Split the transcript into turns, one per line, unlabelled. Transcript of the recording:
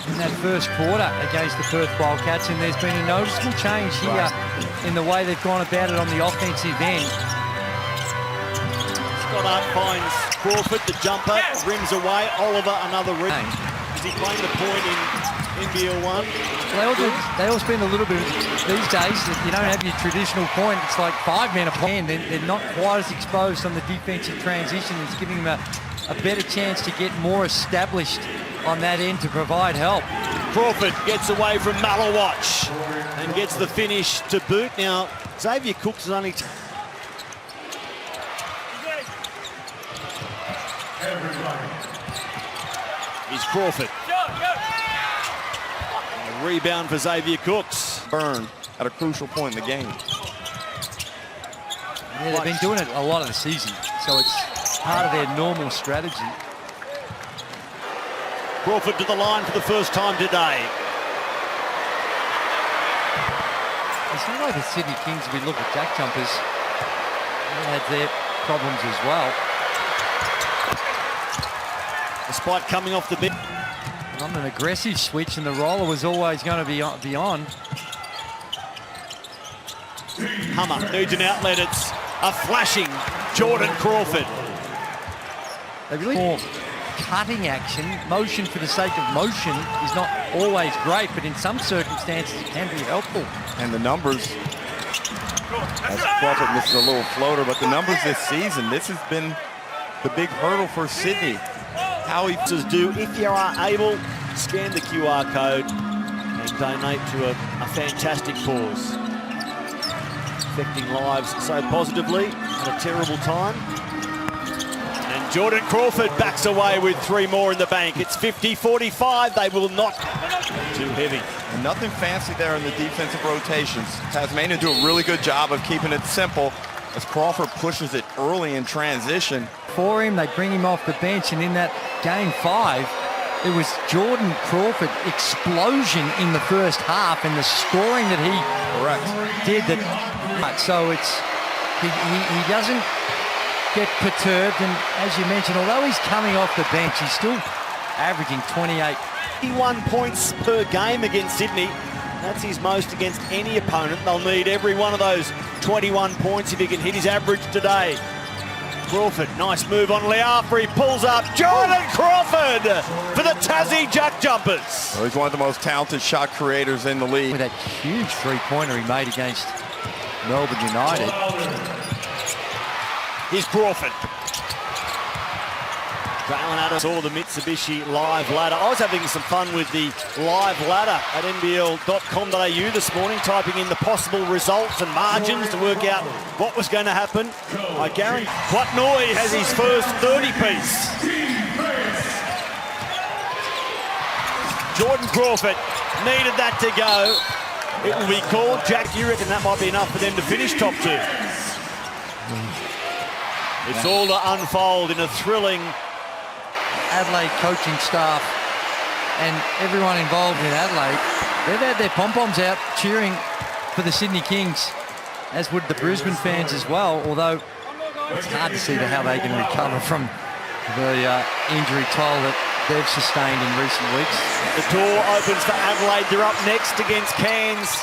in that first quarter against the Perth Wildcats, and there's been a noticeable change here in the way they've gone about it on the offensive end.
Scott finds Crawford, the jumper, rims away. Oliver, another rim. Is he playing the point in NBL 1?
They all spend a little bit these days. If you don't have your traditional point, it's like 5 men a point. They're not quite as exposed on the defensive transition. It's giving them a better chance to get more established on that end to provide help.
Crawford gets away from Malawatch and gets the finish to boot. Now, Xavier Cooks is only... Here's Crawford. A rebound for Xavier Cooks.
Burn at a crucial point in the game.
Yeah, they've been doing it a lot of the season, so it's part of their normal strategy.
Crawford to the line for the first time today.
It's not like the Sydney Kings, if we look at jack jumpers, they had their problems as well.
The spike coming off the bench.
On an aggressive switch, and the roller was always going to be on.
Hummer needs an outlet. It's a flashing Jordan Crawford.
They really more cutting action. Motion for the sake of motion is not always great, but in some circumstances it can be helpful.
And the numbers, as Crawford misses a little floater, but the numbers this season, this has been the big hurdle for Sydney.
How he do, if you are able, scan the QR code and donate to a fantastic cause. Affecting lives so positively at a terrible time. And Jordan Crawford backs away with 3 more in the bank. It's 50-45. They will not too heavy.
And nothing fancy there in the defensive rotations. Tasmania do a really good job of keeping it simple as Crawford pushes it early in transition.
For him, they bring him off the bench, and in that game 5, it was Jordan Crawford explosion in the first half, and the scoring that he did. So it's he doesn't get perturbed, and as you mentioned, although he's coming off the bench, he's still averaging 28.
21 points per game against Sydney. That's his most against any opponent. They'll need every one of those 21 points if he can hit his average today. Crawford, nice move on Leafra. He pulls up Jordan Crawford for the Tassie Jack Jumpers.
Well, he's one of the most talented shot creators in the league.
With that huge three-pointer he made against Melbourne United.
Here's Crawford. Trailing at us all the Mitsubishi Live Ladder. I was having some fun with the Live Ladder at nbl.com.au this morning, typing in the possible results and margins to work out what was going to happen. I guarantee Quatnoy has his first 30-piece. Jordan Crawford needed that to go. It will be called. Jack, you reckon that might be enough for them to finish top 2? It's all to unfold in a thrilling...
Adelaide coaching staff and everyone involved in Adelaide, they've had their pom-poms out cheering for the Sydney Kings, as would the Brisbane fans as well, although it's hard to see how they can recover from the injury toll that they've sustained in recent weeks.
The door opens for Adelaide. They're up next against Cairns.